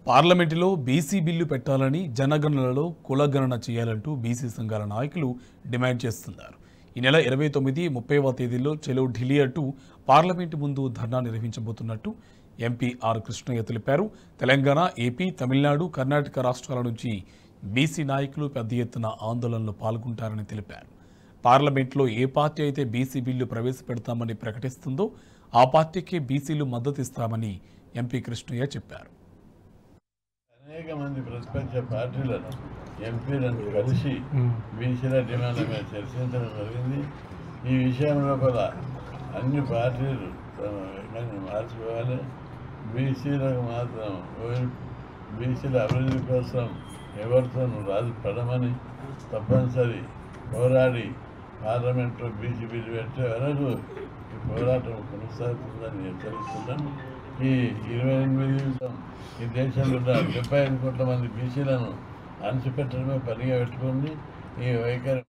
పార్లమెంటులో BC bill పెట్టాలని జనగణనలో కులగణన చేయాలంటూ బీసీ సంఘాల నాయకులు డిమాండ్ చేస్తున్నారు. ఈ నెల 29, 30వ తేదీల్లో చెలో ఢిల్లీ అంటూ పార్లమెంటు ముందు ధర్నా నిర్వహించబోతున్నట్టు ఎంపీ ఆర్ కృష్ణయ్య తెలిపారు. తెలంగాణ, ఏపీ, తమిళనాడు, కర్ణాటక రాష్ట్రాల నుంచి బీసీ నాయకులు పెద్ద ఎత్తున ఆందోళనలో పాల్గొంటారని తెలిపారు. పార్లమెంట్లో ఏ పార్టీ అయితే బీసీ బిల్లు ప్రవేశపెడతామని ప్రకటిస్తుందో ఆ పార్టీకే బీసీలు మద్దతిస్తామని ఎంపీ కృష్ణయ్య చెప్పారు. అనేక మంది ప్రతిపక్ష పార్టీలను ఎంపీలను కలిసి బీసీల డిమాండ్ల మీద చర్చించడం జరిగింది. ఈ విషయం లోపల అన్ని పార్టీలు తమ విధానాన్ని మార్చుకోవాలి. బీసీలకు మాత్రం బీసీల అభివృద్ధి కోసం ఎవరితో రాజు పడమని తప్పనిసరి పోరాడి పార్లమెంట్లో బీసీ బిల్లు పెట్టే వరకు ఈ పోరాటం కొనసాగుతుందని హెచ్చరిస్తున్నాం. ఈ 28 ఈ దేశంలో ఉన్న 75 కోట్ల మంది బీసీలను అణచిపెట్టడమే పనిగా పెట్టుకుంది. ఈ వైఖరి